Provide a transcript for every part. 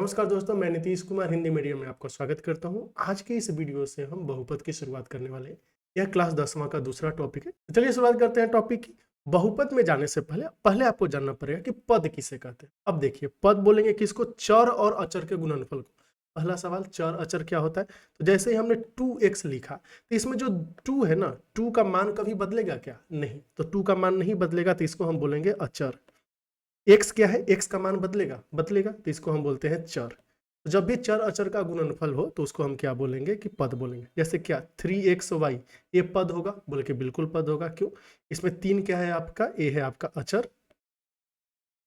नमस्कार दोस्तों, मैं नीतीश कुमार हिंदी मीडियम में आपका स्वागत करता हूं। आज के इस वीडियो से हम बहुपद की शुरुआत करने वाले हैं। यह क्लास 10वां का दूसरा टॉपिक है। तो चलिए शुरुआत करते हैं टॉपिक की। बहुपद में जाने से पहले पहले आपको जानना पड़ेगा कि पद किसे कहते हैं। अब देखिए, पद बोलेंगे किसको? चर और अचर के गुणनफल को। पहला सवाल, चर अचर क्या होता है? तो जैसे ही हमने 2x लिखा, तो इसमें जो 2 है ना, 2 का मान कभी बदलेगा क्या? नहीं। तो 2 का मान नहीं बदलेगा, तो इसको हम बोलेंगे अचर। x क्या है? x का मान बदलेगा बदलेगा, तो इसको हम बोलते हैं चर। तो जब भी चर अचर का गुणनफल हो तो उसको हम क्या बोलेंगे? कि पद बोलेंगे। जैसे क्या 3xy, ये पद होगा? बोले कि बिल्कुल पद होगा। क्यों? इसमें 3 क्या है आपका? a है आपका अचर,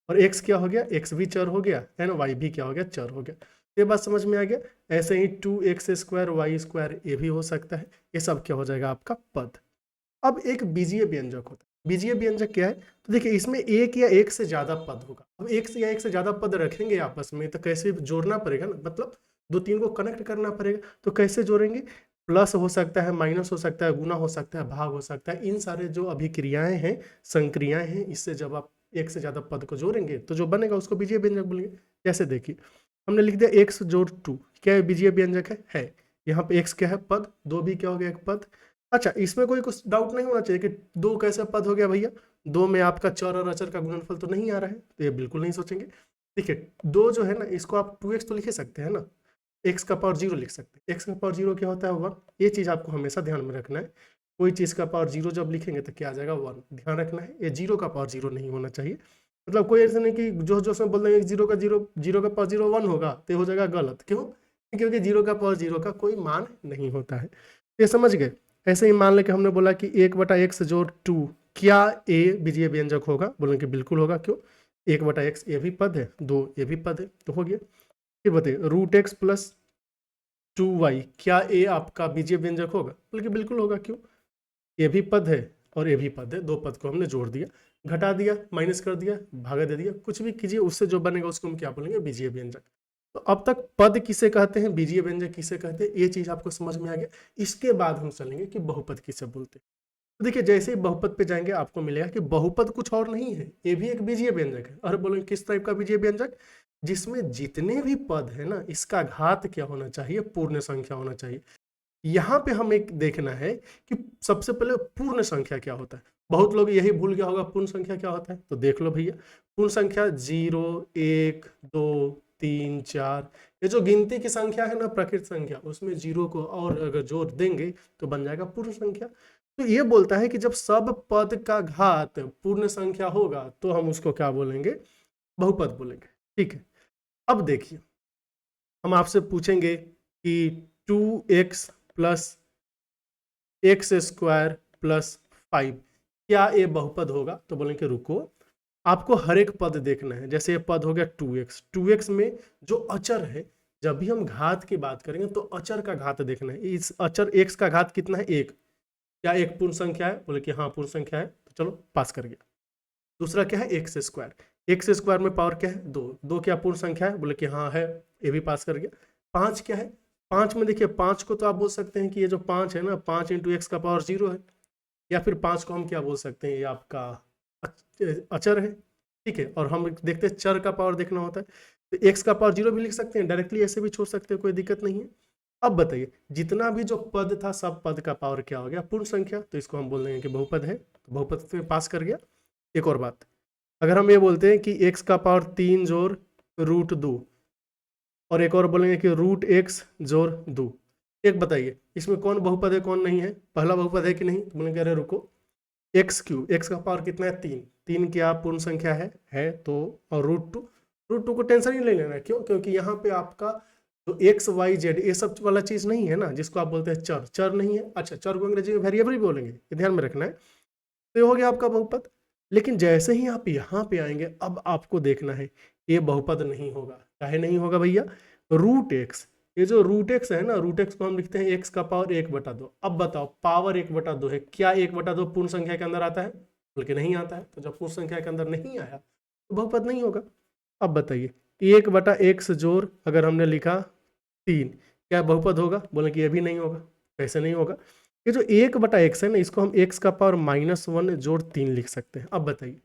और x क्या हो गया? x भी चर हो गया, एंड y भी क्या हो गया? चर हो गया। तो ये बात समझ में आ गया। ऐसे ही 2x² y² ये भी हो सकता है। ये सब क्या हो जाएगा? आपका पद। अब एक बीजीय व्यंजक होता है। बीजीय व्यंजक क्या है? तो देखिए, इसमें एक या एक से ज्यादा पद होगा। अब एक से या एक से ज्यादा पद रखेंगे आपस में, तो कैसे जोड़ना पड़ेगा ना, मतलब दो तीन को कनेक्ट करना पड़ेगा। तो कैसे जोड़ेंगे? प्लस हो सकता है, माइनस हो सकता है, गुना हो सकता है, भाग हो सकता है। इन सारे जो अभिक्रियाएं हैं, संक्रियाएं हैं, इससे जब आप एक से ज्यादा पद को जोड़ेंगे तो जो बनेगा उसको बीजीय व्यंजक बोलेंगे। जैसे देखिए, हमने लिख दिया x जोड़ 2, क्या है? बीजीय व्यंजक है। यहाँ पे x क्या है? पद। 2 भी क्या हो गया? एक पद। अच्छा, इसमें कोई कुछ डाउट नहीं होना चाहिए कि 2 कैसे पद हो गया भैया? 2 में आपका चर और अचर का गुणनफल तो नहीं आ रहा है, तो ये बिल्कुल नहीं सोचेंगे। देखिए, 2 जो है ना, इसको आप 2x तो लिख ही सकते हैं ना, x का पावर 0 लिख सकते हैं। x का पावर 0 क्या होता है? 1। ये चीज आपको हमेशा ध्यान में रखना है। कोई चीज का पावर 0 जब लिखेंगे तो क्या आ जाएगा? 1। ध्यान रखना है, ये 0 का पावर 0 नहीं होना चाहिए। मतलब कोई ऐसा नहीं कि जो जो उसमें बोल देंगे 0 का 0, 0 का पावर 0 1 होगा, तो ये हो जाएगा गलत। क्यों? क्योंकि 0 का पावर 0 का कोई मान नहीं होता है। ये समझ गए? ऐसे ही मान लें कि हमने बोला कि 1/x जोड़ 2, क्या a बीजीय व्यंजक होगा? बोलेंगे कि बिल्कुल होगा। क्यों? 1/x ये भी पद है, 2 ये भी पद है, तो हो गया। फिर बताइए, √x प्लस 2y, क्या a आपका बीजीय व्यंजक होगा? बोले कि बिल्कुल होगा। क्यों? ये भी पद है और ये भी पद है, दो पद को हमने जोड़ दिया, घटा दिया, माइनस कर दिया, भागा दे दिया, कुछ भी कीजिए, उससे जो बनेगा उसको हम क्या बोलेंगे? बीजीय व्यंजक। तो अब तक पद किसे कहते हैं, बीजीय व्यंजक किसे कहते हैं, ये चीज आपको समझ में आ गया। इसके बाद हम चलेंगे कि बहुपद किसे बोलते हैं। तो देखिए, जैसे ही बहुपद पे जाएंगे आपको मिलेगा कि बहुपद कुछ और नहीं है, ये भी एक बीजीय व्यंजक है। और बोलेंगे किस टाइप का बीजीय व्यंजक? जिसमें जितने भी पद है ना, इसका घात क्या होना चाहिए? पूर्ण संख्या होना चाहिए। यहाँ पे हमें एक देखना है कि सबसे पहले पूर्ण संख्या क्या होता है। बहुत लोग यही भूल गया होगा, पूर्ण संख्या क्या होता है। तो देख लो भैया, पूर्ण संख्या 0, 1, 2, 3, 4, ये जो गिनती की संख्या है ना, प्रकृत संख्या, उसमें 0 को और अगर जोड़ देंगे तो बन जाएगा पूर्ण संख्या। तो ये बोलता है कि जब सब पद का घात पूर्ण संख्या होगा तो हम उसको क्या बोलेंगे? बहुपद बोलेंगे। ठीक है। अब देखिए, हम आपसे पूछेंगे कि 2x प्लस x² प्लस 5, क्या ये बहुपद होगा? तो बोलेंगे कि रुको, आपको हर एक पद देखना है। जैसे ये पद हो गया 2x में जो अचर है, जब भी हम घात की बात करेंगे तो अचर का घात देखना है। इस अचर x का घात कितना है? 1। क्या एक पूर्ण संख्या है? बोले कि हाँ पूर्ण संख्या है, तो चलो पास कर गया। दूसरा क्या है? x² में पावर क्या है? 2। 2 क्या पूर्ण संख्या है? बोले कि हाँ है, ये भी पास कर गया। 5 क्या है? 5 में देखिए, 5 को तो आप बोल सकते हैं कि ये जो 5 है ना, 5 × x का पावर 0 है। या फिर 5 को हम क्या बोल सकते हैं? ये आपका अचर है। ठीक है। और हम देखते हैं चर का पावर देखना होता है, तो x का पावर 0 भी लिख सकते हैं, डायरेक्टली ऐसे भी छोड़ सकते हैं, कोई दिक्कत नहीं है। अब बताइए, जितना भी जो पद था, सब पद का पावर क्या हो गया? पूर्ण संख्या। तो इसको हम बोल देंगे कि बहुपद है, तो बहुपद में पास कर गया। एक और बात, अगर हम ये बोलते हैं कि x का पावर 3 जोड़ √2, और एक और बोलेंगे कि √x जोड़ 2, एक बताइए इसमें कौन बहुपद है कौन नहीं है? पहला बहुपद है कि नहीं? तो बोलेंगे अरे रुको, x³ x का पावर कितना है? 3। 3 क्या पूर्ण संख्या है तो, और √2 को टेंशन ही नहीं लेना है। क्यों? क्योंकि यहाँ पे आपका तो x y z ये सब वाला चीज नहीं है ना, जिसको आप बोलते हैं चर। चर नहीं है। अच्छा, चर को अंग्रेजी में वेरिएबल ही बोलेंगे, ये ध्यान में रखना है। तो ये हो गया आपका बहुपद। लेकिन जैसे ही आप यहाँ पे आएंगे, अब आपको देखना है ये बहुपद नहीं होगा। काहे नहीं होगा भैया? √x, ये जो √x है ना, √x को हम लिखते हैं x का पावर 1/2। अब बताओ, पावर 1/2 है, क्या 1/2 पूर्ण संख्या के अंदर आता है? बल्कि नहीं आता है। तो जब पूर्ण संख्या के अंदर नहीं आया तो बहुपद नहीं होगा। अब बताइए, 1/x जोड़ अगर हमने लिखा 3, क्या बहुपद होगा? बोले कि ये भी नहीं होगा। कैसे नहीं होगा? ये जो 1/x है ना, इसको हम x का पावर -1 जोड़ 3 लिख सकते हैं। अब बताइए,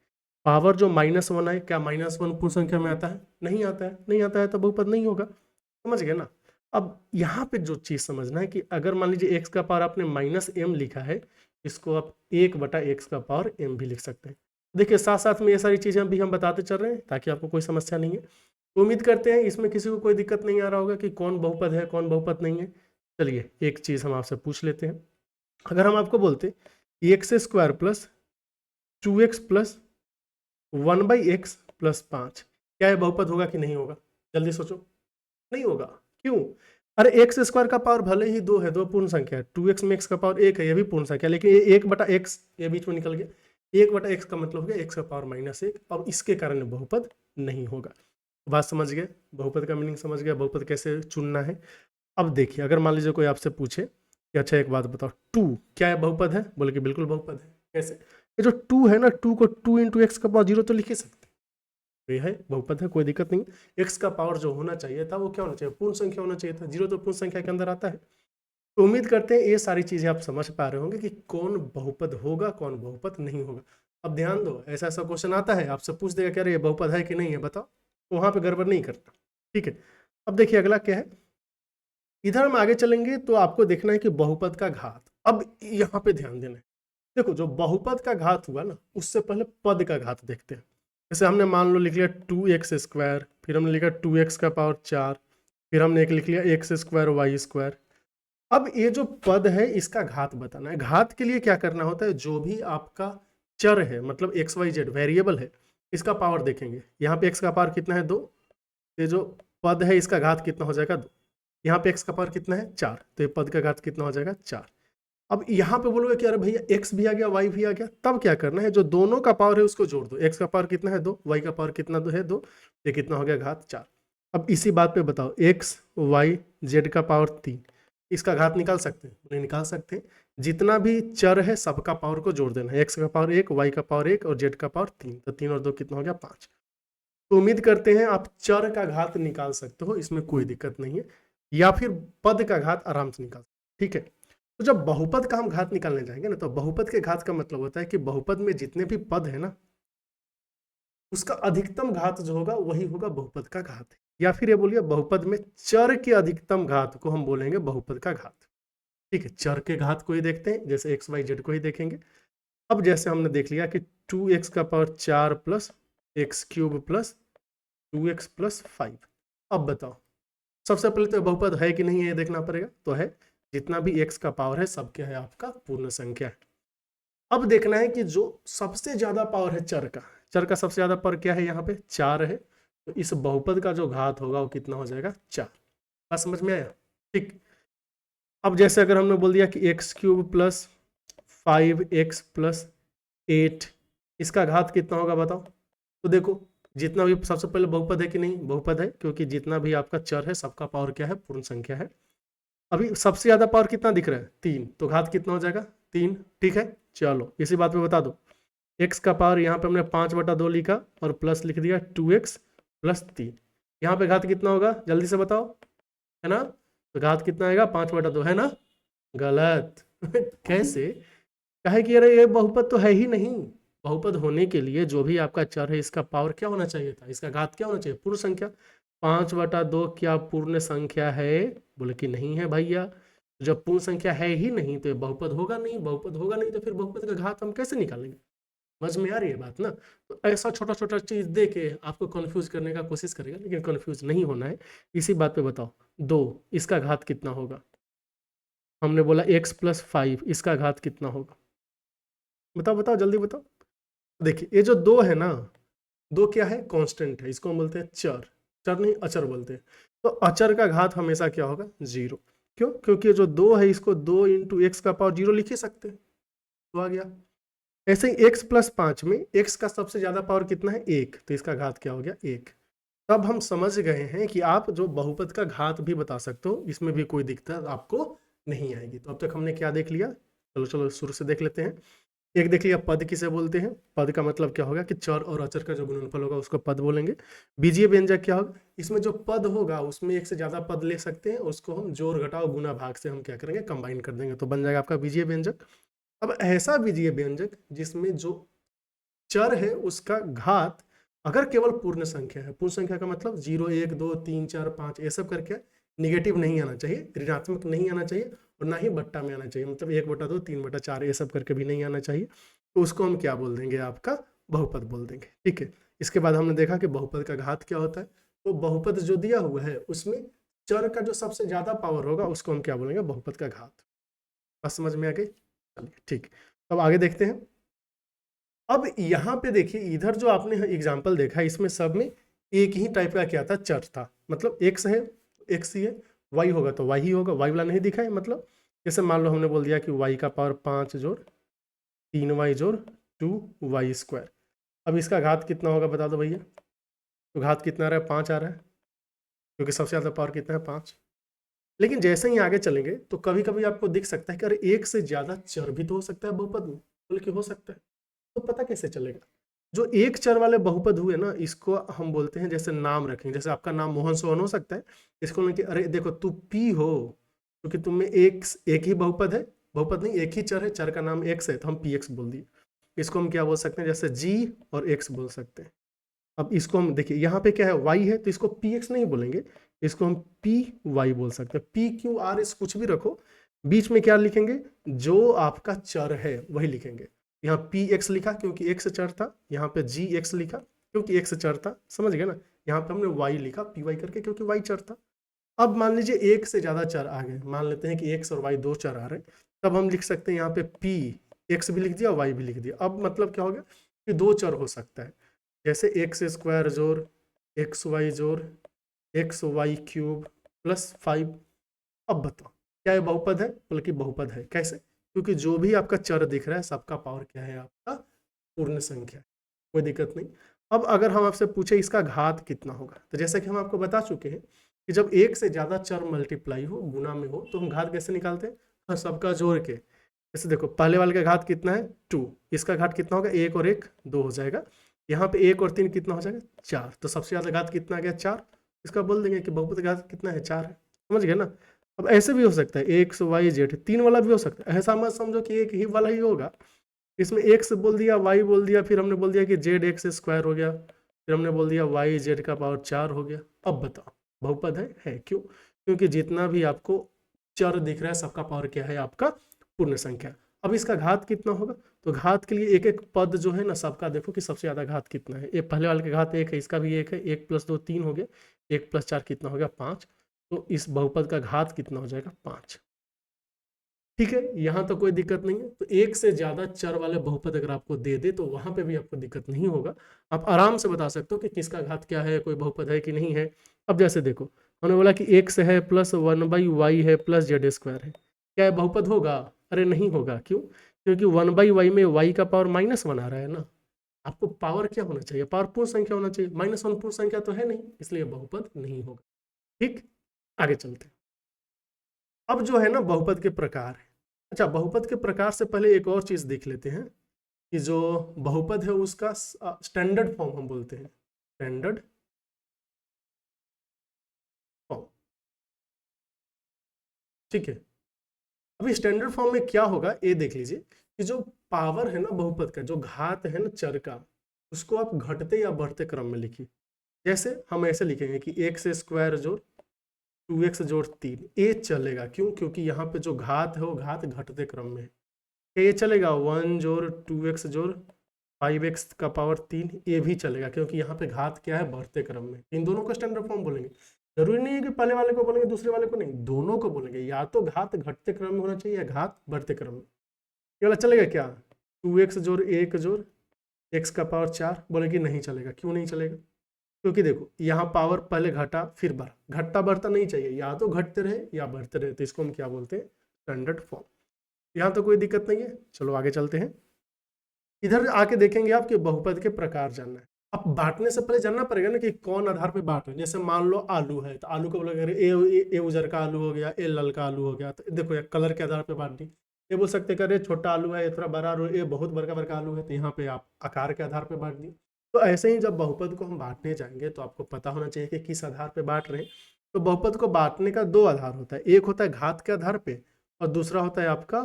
पावर जो -1 है, क्या -1 पूर्ण संख्या में आता है? नहीं आता है, नहीं आता है तो बहुपद नहीं होगा। समझ गए ना? अब यहाँ पे जो चीज समझना है कि अगर मान लीजिए x का पावर आपने -m लिखा है, इसको आप 1/x का पावर m भी लिख सकते हैं। देखिए साथ साथ में ये सारी चीजें भी हम बताते चल रहे हैं ताकि आपको कोई समस्या नहीं है। तो उम्मीद करते हैं इसमें किसी को कोई दिक्कत नहीं आ रहा होगा कि कौन बहुपद है कौन बहुपद नहीं है। चलिए एक चीज हम आपसे पूछ लेते हैं, अगर हम आपको बोलते x² plus 2x plus 1/x plus 5, क्या ये बहुपद होगा कि नहीं होगा? जल्दी सोचो। नहीं होगा। क्यों? अरे x² का पावर भले ही 2 है, 2 पूर्ण संख्या है, 2x में x का पावर 1 है, ये भी पूर्ण संख्या, लेकिन ये 1/x ये बीच में निकल गया, 1/x का मतलब हो गया x का पावर -1, अब इसके कारण बहुपद नहीं होगा। बात समझ गए? बहुपद का मीनिंग समझ गया, बहुपद कैसे चुनना है। अब देखिए अगर मान लीजिए कोई आपसे पूछे कि अच्छा एक बात बताओ 2 क्या है बहुपद है? बोले कि बिल्कुल बहुपद है। कैसे? ये जो 2 है ना, 2 को 2 × x का पावर 0 तो लिख ही सकते, तो ये है बहुपद है, कोई दिक्कत नहीं। x का पावर जो होना चाहिए था वो क्या होना चाहिए? पूर्ण संख्या होना चाहिए था, 0 तो पूर्ण संख्या के अंदर आता है। तो उम्मीद करते हैं ये सारी चीजें आप समझ पा रहे होंगे कि कौन बहुपद होगा कौन बहुपद नहीं होगा। अब ध्यान दो, ऐसा ऐसा क्वेश्चन आता है आपसे पूछ देगा क्या ये बहुपद है कि नहीं है बताओ, तो वहां पे गड़बड़ नहीं करना। ठीक है, अब देखिए अगला क्या है, इधर हम आगे चलेंगे तो आपको देखना है कि बहुपद का घात। अब यहाँ पे ध्यान देना है, देखो जो बहुपद का घात हुआ ना, उससे पहले पद का घात देखते हैं। जैसे हमने मान लो लिख लिया 2x², फिर हमने लिखा 2x का पावर 4, फिर हमने एक लिख लिया x² y²। अब ये जो पद है इसका घात बताना है। घात के लिए क्या करना होता है, जो भी आपका चर है मतलब xyz वेरिएबल है, इसका पावर देखेंगे। यहाँ पे x का पावर कितना है? 2, ये जो पद है इसका घात कितना हो जाएगा? 2। यहाँ पे x का पावर कितना है? 4, तो ये पद का घात कितना हो जाएगा? 4। अब यहाँ पे बोलोगे कि अरे भैया x भी आ गया y भी आ गया, तब क्या करना है, जो दोनों का पावर है उसको जोड़ दो। x का पावर कितना है? 2, y का पावर कितना है? 2, ये कितना हो गया? घात 4। अब इसी बात पे बताओ x y z का पावर 3, इसका घात निकाल सकते हैं? नहीं निकाल सकते। जितना भी चर है सबका पावर को जोड़ देना है, x का पावर 1, y का पावर 1 और z का पावर 3, तो 3 और 2 कितना हो गया? 5। तो उम्मीद करते हैं आप चर का घात निकाल सकते हो, इसमें कोई दिक्कत नहीं है, या फिर पद का घात आराम से निकाल सकते। ठीक है, तो जब बहुपद का हम घात निकालने जाएंगे ना, तो बहुपद के घात का मतलब होता है कि बहुपद में जितने भी पद है ना, उसका अधिकतम घात जो होगा वही होगा बहुपद का घात। या फिर ये बोलिए बहुपद में चर के अधिकतम घात को हम बोलेंगे बहुपद का घात। ठीक है, चर के घात को ही देखते हैं, जैसे x y z को ही देखेंगे। अब जैसे हमने देख लिया कि 2x का power 4 plus x³ plus 2x plus 5। अब बताओ, सबसे पहले तो बहुपद है कि नहीं है ये देखना पड़ेगा, तो है। जितना भी x का पावर है सब क्या है? आपका पूर्ण संख्या है। अब देखना है कि जो सबसे ज्यादा पावर है चर का सबसे ज्यादा पावर क्या है? यहाँ पे 4 है, तो इस बहुपद का जो घात होगा वो कितना हो जाएगा? 4। बात समझ में आया? ठीक। अब जैसे अगर हमने बोल दिया कि x³ प्लस 5x प्लस 8, इसका घात कितना होगा बताओ? तो देखो जितना भी, सबसे पहले बहुपद है कि नहीं? बहुपद है, क्योंकि जितना भी आपका चर है सबका पावर क्या है? पूर्ण संख्या है। अभी सबसे ज्यादा पावर कितना दिख रहा है? 3, तो घात कितना हो जाएगा? 3। ठीक है, चलो इसी बात पे बता दो, x का पावर यहाँ पे हमने 5/2 लिखा और प्लस लिख दिया 2x प्लस 3। यहाँ पे घात कितना होगा? जल्दी से बताओ, है ना? तो घात कितना आएगा? 5/2, है ना? गलत। कैसे? कहे कि अरे ये बहुपद तो है ही नहीं। बहुपद होने के लिए जो भी आपका चर है इसका पावर क्या होना चाहिए था? इसका घात क्या होना चाहिए? पूर्ण संख्या। 5/2 क्या पूर्ण संख्या है? बोले कि नहीं है भैया। जब पूर्ण संख्या है ही नहीं तो ये बहुपद होगा नहीं, बहुपद होगा नहीं तो फिर बहुपद का घात हम कैसे निकालेंगे? समझ में आ रही है बात ना? तो ऐसा छोटा छोटा चीज दे के आपको कंफ्यूज करने का कोशिश करेगा, लेकिन कंफ्यूज नहीं होना है। इसी बात पे बताओ, 2 इसका घात कितना होगा? हमने बोला x प्लस 5, इसका घात कितना होगा? बताओ बताओ जल्दी बताओ। देखिए ये जो 2 है ना, 2 क्या है? कांस्टेंट है, इसको हम बोलते हैं चर। चर नहीं अचर बोलते हैं। तो अचर का घात हमेशा क्या होगा? 0। क्यों? क्योंकि जो 2 है इसको 2 × x का पावर 0 लिख ही सकते हैं, तो आ गया। ऐसे ही x प्लस 5 में x का सबसे ज्यादा पावर कितना है? 1, तो इसका घात क्या हो गया? 1। तब हम समझ गए हैं कि आप जो बहुपद का घात भी बता सकते हो, इसमें भी कोई दिक्कत आपको नहीं आएगी। तो अब तक हमने क्या देख लिया? चलो चलो शुरू से देख लेते हैं। एक देख लिया पद किसे बोलते हैं। पद का मतलब क्या होगा कि चर और अचर का जो गुणनफल होगा उसको पद बोलेंगे। बीजीय व्यंजक क्या होगा? इसमें जो पद होगा उसमें एक से ज्यादा पद ले सकते हैं, उसको हम जोड़ घटाव गुना भाग से हम क्या करेंगे? कंबाइन कर देंगे, तो बन जाएगा आपका बीजीय व्यंजक। अब ऐसा बीजीय व्यंजक जिसमें जो चर है उसका घात अगर केवल पूर्ण संख्या है, पूर्ण संख्या का मतलब 0 1 2 3 4 5 ये सब करके निगेटिव नहीं आना चाहिए, ऋणात्मक नहीं आना चाहिए और ना ही बट्टा में आना चाहिए, मतलब 1/2 3/4 ये सब करके भी नहीं आना चाहिए, तो उसको हम क्या बोल देंगे, आपका बहुपद बोल देंगे। ठीक है, इसके बाद हमने देखा कि बहुपद का घात क्या होता है, तो बहुपद जो दिया हुआ है उसमें चर का जो सबसे ज्यादा पावर होगा उसको हम क्या बोलेंगे, बहुपद का घात। बस समझ में आ गई, चलिए ठीक। अब आगे देखते हैं। अब यहाँ पे देखिए, इधर जो आपने एग्जाम्पल देखा इसमें सब में एक ही टाइप का क्या था, चर था, मतलब एक्स है एक्स ही है, वाई होगा तो वाई ही होगा, वाई वाला नहीं दिखा है, मतलब जैसे मान लो हमने बोल दिया कि वाई का पावर 5 जोड़ 3y जोड़ 2y²। अब इसका घात कितना होगा बता दो भैया, तो घात कितना आ रहा है, 5 आ रहा है, क्योंकि सबसे ज़्यादा पावर कितना है, 5। लेकिन जैसे ही आगे चलेंगे तो कभी कभी आपको दिख सकता है कि अरे एक से ज़्यादा चर भी तो हो सकता है बहुपद में, बल्कि हो सकता है, तो पता कैसे चलेगा। जो एक चर वाले बहुपद हुए ना, इसको हम बोलते हैं, जैसे नाम रखेंगे, जैसे आपका नाम मोहन सोहन हो सकता है, इसको लेके अरे देखो तू पी हो, क्योंकि तुम में एक ही बहुपद है, बहुपद नहीं एक ही चर है, चर का नाम एक्स है तो हम पी एक्स बोल दिए। इसको हम क्या बोल सकते हैं, जैसे जी और एक्स बोल सकते हैं। अब इसको हम देखिए यहाँ पे क्या है, वाई है, तो इसको पी एक्स नहीं बोलेंगे, इसको हम पी वाई बोल सकते हैं। पी क्यू आर एस कुछ भी रखो, बीच में क्या लिखेंगे, जो आपका चर है वही लिखेंगे। यहाँ पी एक्स लिखा क्योंकि एक्स चर था, यहाँ पे जी एक्स लिखा क्योंकि एक्स चर था, समझ गए ना। यहाँ पे हमने वाई लिखा पी वाई करके क्योंकि वाई चर था। अब मान लीजिए एक से ज्यादा चर आ गए, मान लेते हैं कि एक्स और वाई दो चर आ रहे हैं, तब हम लिख सकते हैं यहाँ पे पी एक्स भी लिख दिया, वाई भी लिख दिया। अब मतलब क्या हो गया कि दो चर हो सकता है, जैसे x² जोड़ xy जोड़ xy³ प्लस 5। अब बताओ क्या ये बहुपद है, बल्कि बहुपद है। कैसे, क्योंकि जो भी आपका चर दिख रहा है सबका पावर क्या है, आपका पूर्ण संख्या, कोई दिक्कत नहीं। अब अगर हम आपसे पूछे इसका घात कितना होगा, तो जैसा कि हम आपको बता चुके हैं कि जब एक से ज्यादा चर मल्टीप्लाई हो, गुना में हो, तो हम घात कैसे निकालते हैं, हाँ सबका जोड़ के। जैसे देखो पहले वाले का घात कितना है 2, इसका घात कितना होगा, 1 और 1 2 हो जाएगा, यहाँ पे 1 और 3 कितना हो जाएगा 4, तो सबसे ज्यादा घात कितना आ गया 4, इसका बोल देंगे कि बहुपद घात कितना है 4 है, समझ गए ना। अब ऐसे भी हो सकता है एक्स वाई जेड 3 वाला भी हो सकता है, ऐसा मत समझो कि एक ही वाला ही होगा, इसमें एक्स बोल दिया वाई बोल दिया, फिर हमने बोल दिया कि जेड x² हो गया, फिर हमने बोल दिया वाई जेड का पावर 4 हो गया। अब बताओ बहुपद है क्यों, क्योंकि जितना भी आपको चर दिख रहा है सबका पावर क्या है, आपका पूर्ण संख्या। अब इसका घात कितना होगा, तो घात के लिए एक एक पद जो है ना सबका देखो कि सबसे ज्यादा घात कितना है, ये पहले वाले का घात 1 है, इसका भी 1 है, 1 + 2 3 हो गया, 1 + 4 कितना हो गया 5, तो इस बहुपद का घात कितना हो जाएगा 5। ठीक है, यहां तो कोई दिक्कत नहीं है। तो एक से ज्यादा चर वाले बहुपद अगर आपको दे दे तो वहां पे भी आपको दिक्कत नहीं होगा, आप आराम से बता सकते हो कि किसका घात क्या है, कोई बहुपद है कि नहीं है। अब जैसे देखो हमने बोला कि एक्स है प्लस 1/y है प्लस z² है, क्या है बहुपद होगा, अरे नहीं होगा, क्यों, क्योंकि 1/y में y का पावर -1 आ रहा है ना, आपको पावर क्या होना चाहिए, पावर पूर्ण संख्या होना चाहिए, -1 पूर्ण संख्या तो है नहीं, इसलिए बहुपद नहीं होगा। ठीक, आगे चलते हैं। अब जो है ना बहुपद के प्रकार है। अच्छा, बहुपद के प्रकार से पहले एक और चीज देख लेते हैं कि जो बहुपद है उसका स्टैंडर्ड फॉर्म हम बोलते हैं, स्टैंडर्ड फॉर्म। ठीक है, अभी स्टैंडर्ड फॉर्म में क्या होगा ये देख लीजिए कि जो पावर है ना बहुपद का, जो घात है ना चर का, उसको आप घटते या बढ़ते क्रम में लिखिए। जैसे हम ऐसे लिखेंगे कि x² जोड़ 2x जोड़ 3, ये चलेगा, क्यों, क्योंकि यहाँ पे जो घात है वो घात घटते क्रम में है, ये चलेगा 1 जोड़ 2x जोड़ 5x का पावर 3, ये भी चलेगा क्योंकि यहाँ पे घात क्या है, बढ़ते क्रम में। इन दोनों को स्टैंडर्ड फॉर्म बोलेंगे, जरूरी नहीं है कि पहले वाले को बोलेंगे दूसरे वाले को नहीं, दोनों को बोलेंगे, या तो घात घटते क्रम में होना चाहिए या घात बढ़ते क्रम में। ये वाला चलेगा क्या, 2x जोड़ 1 जोड़ x का पावर 4, बोले कि नहीं चलेगा, क्यों नहीं चलेगा, क्योंकि देखो यहाँ पावर पहले घटा फिर बढ़ा, घटता बढ़ता नहीं चाहिए, या तो घटते रहे या बढ़ते रहे, तो इसको हम क्या बोलते हैं, स्टैंडर्ड फॉर्म। यहाँ तो कोई दिक्कत नहीं है, चलो आगे चलते हैं। इधर आके देखेंगे आप कि बहुपद के प्रकार जानना है। अब बांटने से पहले जानना पड़ेगा ना कि कौन आधार पे बांट रहे हैं। जैसे मान लो आलू है, तो आलू को बोला ए उजर का आलू हो गया, ए लाल का आलू हो गया, तो देखो ये कलर के आधार पे बांट दी। ये बोल सकते हैं अरे छोटा आलू है, ये थोड़ा बड़ा आलू है, ये बहुत बड़का बड़का आलू है, तो यहाँ पे आप आकार के आधार पे बांट दी। तो ऐसे ही जब बहुपद को हम बांटने जाएंगे तो आपको पता होना चाहिए कि किस आधार पे बांट रहे हैं। तो बहुपद को बांटने का दो आधार होता है, एक होता है घात के आधार पे और दूसरा होता है आपका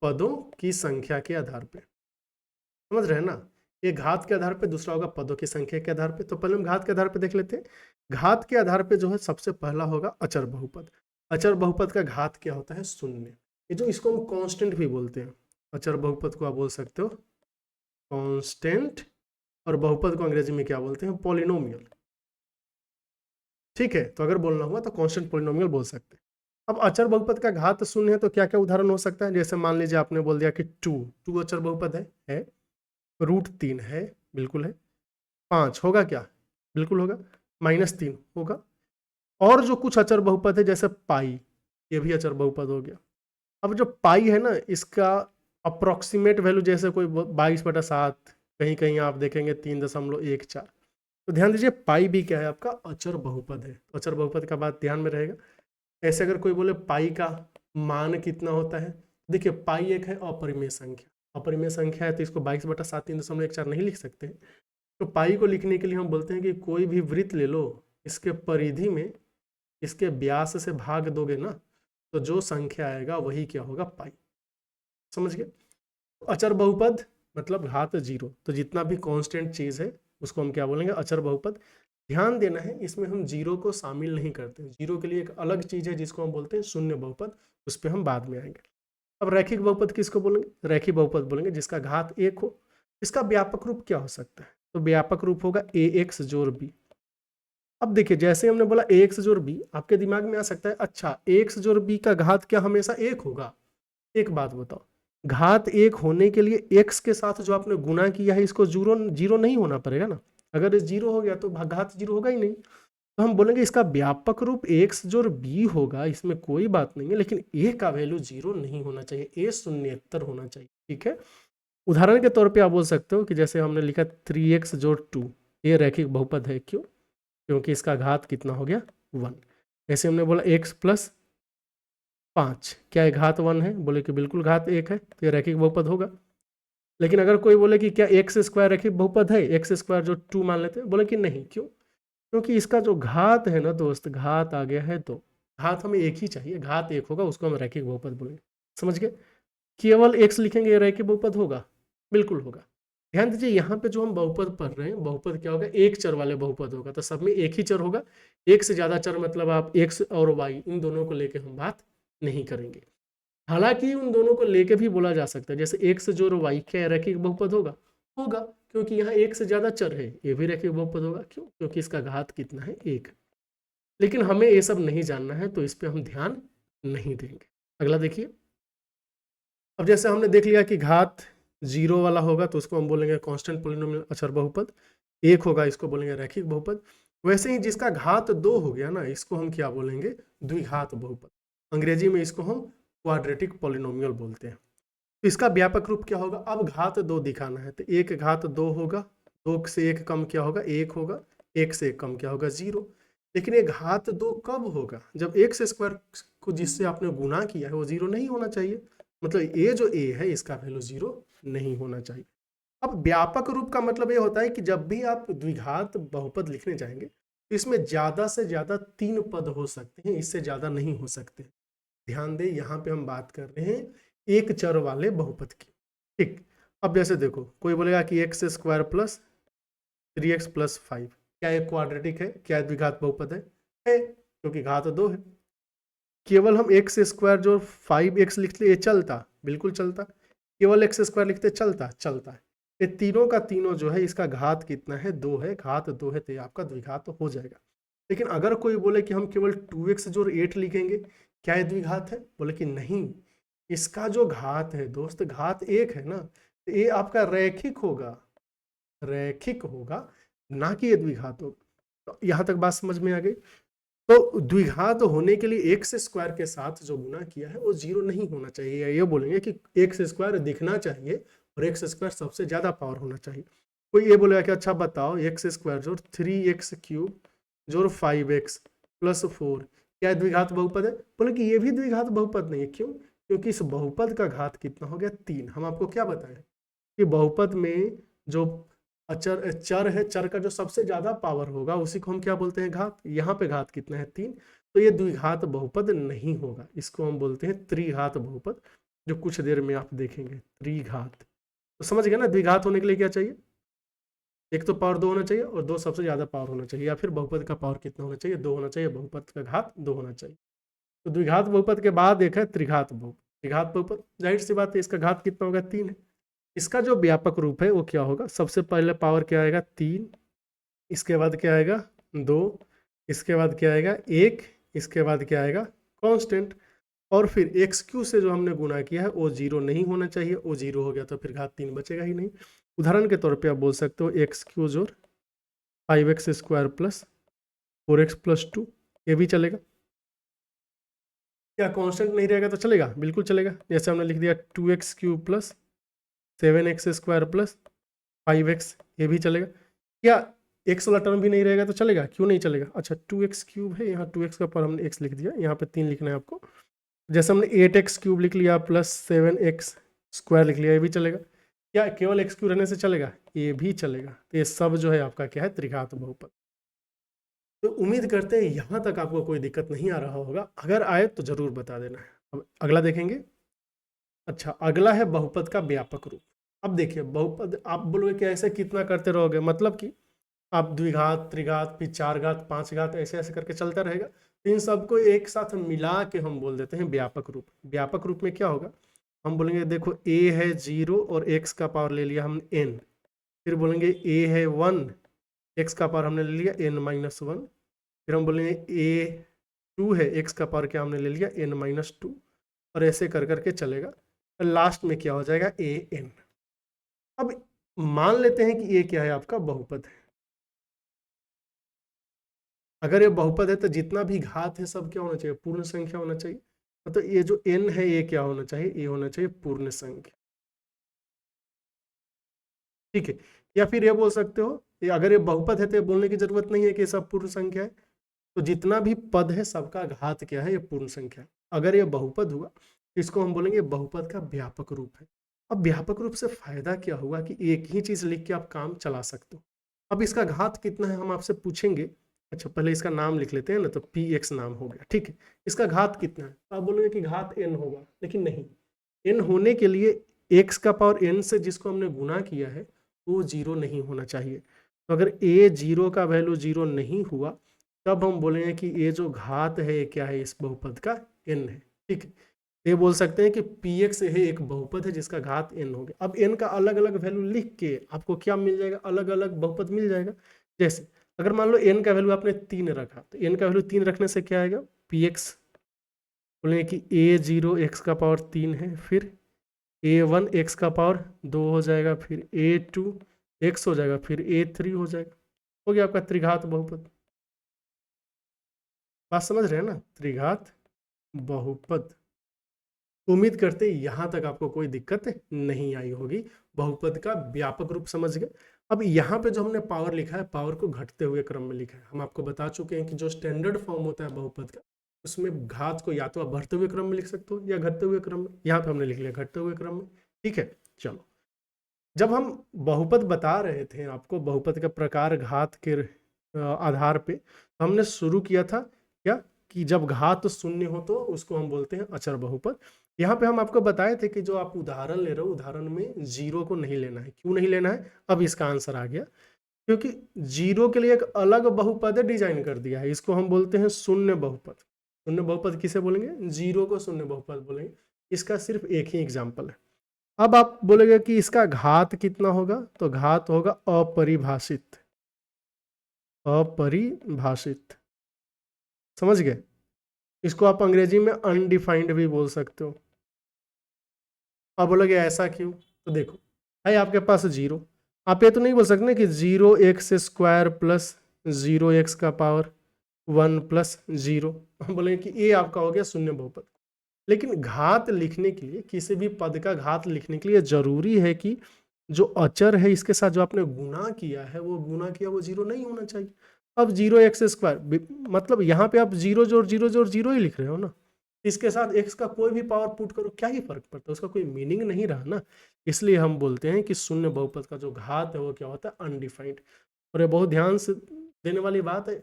पदों की संख्या के आधार पे, समझ रहे हैं ना। एक घात के आधार पे, दूसरा होगा पदों की संख्या के आधार पे। तो पहले हम घात के आधार पे देख लेते हैं। घात के आधार पे जो है सबसे पहला होगा अचर बहुपद। अचर बहुपद का घात क्या होता है? शून्य। ये जो इसको हम कांस्टेंट भी बोलते हैं, अचर बहुपद को आप बोल सकते हो कांस्टेंट, और बहुपद को अंग्रेजी में क्या बोलते हैं? पॉलिनोमियल। ठीक है, तो अगर बोलना हुआ तो कांस्टेंट पॉलिनोमियल बोल सकते हैं। अब अचर बहुपद का घात शून्य है तो क्या क्या उदाहरण हो सकता है? जैसे मान लीजिए आपने बोल दिया कि टू अचर बहुपद है। √3 है, बिल्कुल है। 5 होगा क्या? बिल्कुल होगा। -3 होगा। और जो कुछ अचर बहुपद है जैसे पाई, ये भी अचर बहुपद हो गया। अब जो पाई है ना, इसका अप्रोक्सीमेट वैल्यू जैसे कोई 22/7, कहीं कहीं आप देखेंगे 3.14। तो ध्यान दीजिए पाई भी क्या है? आपका अचर बहुपद है। तो अचर बहुपद का बात ध्यान में रहेगा। ऐसे अगर कोई बोले पाई का मान कितना होता है, देखिए पाई एक है अपरिमेय संख्या। अपरिमेय संख्या है तो इसको 22/7 3.14 नहीं लिख सकते। तो पाई को लिखने के लिए हम बोलते हैं कि कोई भी वृत्त ले लो, इसके परिधि में इसके व्यास से भाग दोगे ना, तो जो संख्या आएगा वही क्या होगा? पाई। समझ गए? अचर बहुपद मतलब घात 0। तो जितना भी कांस्टेंट चीज है उसको हम क्या बोलेंगे? अचर बहुपद। ध्यान देना है, इसमें हम 0 को शामिल नहीं करते। 0 के लिए एक अलग चीज है जिसको हम बोलते हैं शून्य बहुपद, उस पर हम बाद में आएंगे। अब रैखिक बहुपद किसको बोलेंगे? रैखिक बहुपद बोलेंगे जिसका घात 1 हो। इसका व्यापक रूप क्या हो सकता है? तो व्यापक रूप होगा ax जोड़ b। अब देखिए जैसे हमने बोला ax जोड़ b, आपके दिमाग में आ सकता है अच्छा ax जोड़ b का घात क्या हमेशा 1 होगा? एक बात बताओ, घात 1 होने के लिए x के साथ जो आपने गुना किया है इसको जीरो नहीं होना पड़ेगा ना। अगर ये 0 हो गया तो घात 0 होगा ही नहीं। तो हम बोलेंगे इसका व्यापक रूप x जोड़ b होगा, इसमें कोई बात नहीं है, लेकिन a का वैल्यू 0 नहीं होना चाहिए, a शून्येतर होना चाहिए। ठीक है, उदाहरण के तौर पे आप बोल सकते हो कि जैसे हमने लिखा 3x जोड़ 2, ये रैखिक बहुपद है। क्यों? क्योंकि इसका घात कितना हो गया? 1। ऐसे हमने बोला x + 5, क्या ये घात 1 है? बोले कि बिल्कुल घात 1 है, तो ये रैखिक बहुपद होगा। लेकिन अगर कोई बोले कि क्या x² रैखिक बहुपद है? x² जो 2 मान लेते हैं, बोले कि नहीं। क्यों? क्योंकि इसका जो घात है ना दोस्त, घात आ गया है 2। घात हमें एक ही चाहिए, घात 1 होगा, उसको हम रैखिक बहुपद बोलेंगे। समझ गए? केवल x लिखेंगे ये रैखिक बहुपद होगा? बिल्कुल होगा। ध्यान दीजिए यहाँ पे जो हम बहुपद पढ़ रहे हैं, बहुपद क्या होगा? एक चर वाले बहुपद होगा, तो सब में एक ही चर होगा। एक से ज्यादा चर मतलब आप x और y इन दोनों को लेके हम बात नहीं करेंगे। हालांकि उन दोनों को लेके भी बोला जा सकता है, जैसे x जोड़ y, क्या रैखिक बहुपद होगा? होगा, क्योंकि यहाँ एक से ज्यादा चर है, ये भी रैखिक बहुपद होगा। क्यों? क्योंकि इसका घात कितना है? 1। लेकिन हमें ये सब नहीं जानना है, तो इस पे हम ध्यान नहीं देंगे। अगला देखिए। अब जैसे हमने देख लिया कि घात 0 वाला होगा तो उसको हम बोलेंगे कांस्टेंट पॉलिनोमियल अचर बहुपद। 1 होगा इसको बोलेंगे रैखिक बहुपद। वैसे ही जिसका घात 2 हो गया ना, इसको हम क्या बोलेंगे? द्विघात बहुपद। अंग्रेजी में इसको हम क्वाड्रेटिक पॉलिनोमियल बोलते हैं। तो इसका व्यापक रूप क्या होगा? अब घात 2 दिखाना है तो 1 घात 2 होगा, 2 से 1 कम क्या होगा? 1 होगा, 1 से 1 कम क्या होगा? 0। लेकिन ये घात 2 कब होगा? जब x² को जिससे आपने गुना किया है वो 0 नहीं होना चाहिए। मतलब ये जो a है इसका वैल्यू 0 नहीं होना चाहिए। अब व्यापक रूप का मतलब ये होता है कि जब भी आप द्विघात बहुपद लिखने जाएंगे तो इसमें ज्यादा से ज्यादा 3 पद हो सकते हैं, इससे ज्यादा नहीं हो सकते। ध्यान दें, यहाँ पे हम बात कर रहे हैं एक चर वाले बहुपद की। ठीक, अब जैसे देखो कोई बोलेगा कि x² + 3x + 5, क्या ये क्वाड्रेटिक है? क्या द्विघात बहुपद है? क्योंकि घात 2 है। केवल हम x² जो 5x लिखते ये चलता? बिल्कुल चलता। केवल x² लिखते चलता है। ये तीनों का तीनों जो है इसका घात कितना है? 2 है। घात 2 है तो ये आपका द्विघात हो जाएगा। लेकिन अगर कोई बोले कि हम केवल 2x जोड़ 8 लिखेंगे, क्या ये द्विघात है? बोले कि नहीं, इसका जो घात है दोस्त, घात 1 है ना, तो ये आपका रैखिक होगा, रैखिक होगा, ना कि ये द्विघात होगा। तो यहाँ तक बात समझ में आ गई। तो द्विघात होने के लिए x² के साथ जो गुना किया है वो 0 नहीं होना चाहिए। ये बोलेंगे कि x² दिखना चाहिए और x² सबसे ज्यादा पावर होना चाहिए। कोई ये बोलेगा कि अच्छा बताओ x² जोड़ 3x³ जोड़ 5x + 4 क्या द्विघात बहुपद है? बोले कि ये भी द्विघात बहुपद नहीं है। क्यों? क्योंकि इस बहुपद का घात कितना हो गया? 3। हम आपको क्या बताएं कि बहुपद में जो चर है, चर का जो सबसे ज्यादा पावर होगा उसी को हम क्या बोलते हैं? घात। यहाँ पे घात कितना है? 3। तो ये द्विघात बहुपद नहीं होगा, इसको हम बोलते हैं त्रिघात बहुपद, जो कुछ देर में आप देखेंगे। त्रिघात, तो समझ गए ना द्विघात होने के लिए क्या चाहिए? एक तो पावर 2 होना चाहिए और 2 सबसे ज़्यादा पावर होना चाहिए, या फिर बहुपद का पावर कितना होना चाहिए, 2 होना चाहिए, बहुपद का घात 2 होना चाहिए। तो द्विघात बहुपद के बाद एक है त्रिघात बहुपद। त्रिघात बहुपद जाहिर सी बात है, इसका घात कितना होगा, 3 है। इसका जो व्यापक रूप है वो क्या होगा, सबसे पहले पावर क्या आएगा, 3, इसके बाद क्या आएगा, 2, इसके बाद क्या आएगा, 1, इसके बाद क्या आएगा, कांस्टेंट, और फिर एक्स क्यू से जो हमने गुना किया है वो 0 नहीं होना चाहिए, वो 0 हो गया तो फिर घात 3 बचेगा ही नहीं। उदाहरण के तौर पे आप बोल सकते हो एक्स क्यू जोड़ 5x square plus 4x plus 2, ये भी चलेगा। क्या कांस्टेंट नहीं रहेगा तो चलेगा, बिल्कुल चलेगा। जैसे हमने लिख दिया 2x cube plus 7x square plus 5x, ये भी चलेगा। क्या x वाला टर्म भी नहीं रहेगा तो चलेगा, क्यों नहीं चलेगा। अच्छा 2x क्यूब है, यहाँ 2x का पर हमने x लिख दिया, यहाँ पे 3 लिखना है आपको। जैसे हमने 8x क्यूब लिख लिया प्लस 7x स्क्वायर लिख लिया, ये भी चलेगा। क्या केवल x क्यूब रहने से चलेगा, ये भी चलेगा। तो ये सब जो है आपका क्या है, त्रिघात बहुपद। तो उम्मीद करते हैं यहाँ तक आपको कोई दिक्कत नहीं आ रहा होगा, अगर आए तो जरूर बता देना। अब अगला देखेंगे। अच्छा अगला है बहुपद का व्यापक रूप। अब देखिए बहुपद, आप बोलोगे कि ऐसे कितना करते रहोगे, मतलब कि आप द्विघात, त्रिघात, फिर 4 घात, 5 घात, ऐसे ऐसे करके चलता रहेगा। इन सबको एक साथ मिला के हम बोल देते हैं व्यापक रूप। व्यापक रूप में क्या होगा, हम बोलेंगे देखो a है 0 और x का पावर ले लिया हमने n, फिर बोलेंगे a है 1, x का पावर हमने ले लिया n-1, फिर हम बोलेंगे a 2 है, x का पावर क्या हमने ले लिया n-2, और ऐसे कर करके चलेगा। लास्ट में क्या हो जाएगा, an। अब मान लेते हैं कि ये क्या है, आपका बहुपद है। अगर ये बहुपद है तो जितना भी घात है सब क्या होना चाहिए, पूर्ण संख्या होना चाहिए। मतलब ये जो n है ये क्या होना चाहिए, ये होना चाहिए पूर्ण संख्या, ठीक है। या फिर ये बोल सकते हो, ये अगर ये बहुपद है तो ये बोलने की जरूरत नहीं है कि ये सब पूर्ण संख्या है। तो जितना भी पद है सबका घात क्या है, ये पूर्ण संख्या है। अगर ये बहुपद हुआ इसको हम बोलेंगे बहुपद का व्यापक रूप है। अब व्यापक रूप से फायदा क्या हुआ कि एक ही चीज लिख के आप काम चला सकते हो। अब इसका घात कितना है हम आपसे पूछेंगे। अच्छा पहले इसका नाम लिख लेते हैं ना, तो px नाम हो गया, ठीक है। इसका घात कितना है, तो आप बोलोगे कि घात n होगा, लेकिन नहीं, n होने के लिए x का पावर n से जिसको हमने गुना किया है वो 0 नहीं होना चाहिए। तो अगर a 0 का वैल्यू 0 नहीं हुआ तब हम बोलेंगे कि ये जो घात है ये क्या है, इस बहुपद का n है, ठीक है। ये बोल सकते हैं कि px है एक बहुपद है जिसका घात n हो गया। अब n का अलग अलग वैल्यू लिख के आपको क्या मिल जाएगा, अलग अलग बहुपद मिल जाएगा। जैसे अगर मान लो n का वैल्यू आपने 3 रखा, तो n का वैल्यू 3 रखने से क्या आएगा, px बोलेंगे कि a0 x का पावर 3 है, फिर a1 x का पावर 2 हो जाएगा, फिर a2 x हो जाएगा, फिर a3 हो जाएगा। हो गया आपका त्रिघात बहुपद। बात समझ रहे हैं ना, त्रिघात बहुपद। उम्मीद करते हैं यहाँ तक आपको कोई दिक्कत नहीं आई होगी, बहुपद का व्यापक रूप समझ गए। अब यहाँ पे जो हमने पावर लिखा है, पावर को घटते हुए क्रम में लिखा है। हम आपको बता चुके हैं कि जो स्टैंडर्ड फॉर्म होता है बहुपद का, उसमें घात को या तो आप बढ़ते हुए क्रम में लिख सकते हो या घटते हुए क्रम में। यहाँ पे हमने लिख लिया घटते हुए क्रम में, ठीक है। चलो, जब हम बहुपद बता रहे थे आपको, बहुपद का प्रकार घात के आधार पे, तो हमने शुरू किया था क्या, कि जब घात शून्य हो तो उसको हम बोलते हैं अचर बहुपद। यहाँ पे हम आपको बताए थे कि जो आप उदाहरण ले रहे हो, उदाहरण में 0 को नहीं लेना है। क्यों नहीं लेना है, अब इसका आंसर आ गया, क्योंकि 0 के लिए एक अलग बहुपद डिजाइन कर दिया है, इसको हम बोलते हैं शून्य बहुपद। शून्य बहुपद किसे बोलेंगे, 0 को शून्य बहुपद बोलेंगे। इसका सिर्फ एक ही एग्जाम्पल है। अब आप बोलेंगे कि इसका घात कितना होगा, तो घात होगा अपरिभाषित। अपरिभाषित, समझ गए। इसको आप अंग्रेजी में अनडिफाइंड भी बोल सकते हो। आप बोलोगे ऐसा क्यों, तो देखो है आपके पास 0, आप ये तो नहीं बोल सकते कि 0x स्क्वायर प्लस 0x का पावर 1 प्लस 0। हम बोलेंगे कि ये आपका हो गया शून्य बहुपद। लेकिन घात लिखने के लिए, किसी भी पद का घात लिखने के लिए जरूरी है कि जो अचर है इसके साथ जो आपने गुना किया है, वो गुना किया वो 0 नहीं होना चाहिए। अब 0x स्क्वायर, मतलब यहाँ पे आप 0 जोड़ 0 जोड़ 0 ही लिख रहे हो ना, इसके साथ x का कोई भी पावर पुट करो, क्या ही फर्क पड़ता है, उसका कोई मीनिंग नहीं रहा ना। इसलिए हम बोलते हैं कि शून्य बहुपद का जो घात है वो क्या होता है, अनडिफाइंड। और ये बहुत ध्यान से देने वाली बात है,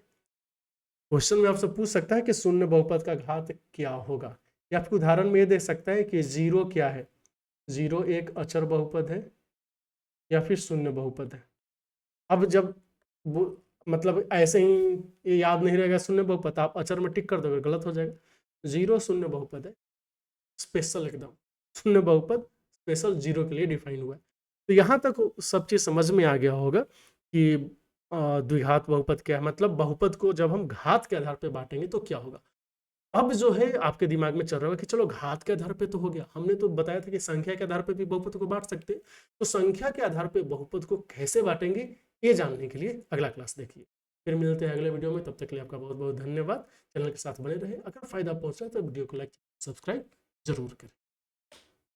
क्वेश्चन में आपसे पूछ सकता है कि शून्य बहुपद का घात क्या होगा, या फिर उदाहरण में ये दे सकता है कि 0 क्या है, 0 एक अचर बहुपद है या फिर शून्य बहुपद है। अब जब वो मतलब ऐसे ही ये याद नहीं रहेगा शून्य बहुपद, आप अचर में टिक कर दोगे गलत हो जाएगा। जीरो शून्य बहुपद है, स्पेशल एकदम शून्य बहुपद स्पेशल जीरो के लिए डिफाइन हुआ है। तो यहाँ तक सब चीज समझ में आ गया होगा कि द्विघात बहुपद क्या है, मतलब बहुपद को जब हम घात के आधार पर बांटेंगे तो क्या होगा। अब जो है आपके दिमाग में चल रहा होगा कि चलो घात के आधार पे तो हो गया, हमने तो बताया था कि संख्या के आधार पे भी बहुपद को बांट सकते हैं, तो संख्या के आधार पे बहुपद को कैसे बांटेंगे ये जानने के लिए अगला क्लास देखिए। फिर मिलते हैं अगले वीडियो में, तब तक के लिए आपका बहुत बहुत धन्यवाद। चैनल के साथ बने रहे, अगर फायदा पहुंचा तो वीडियो को लाइक सब्सक्राइब जरूर करें।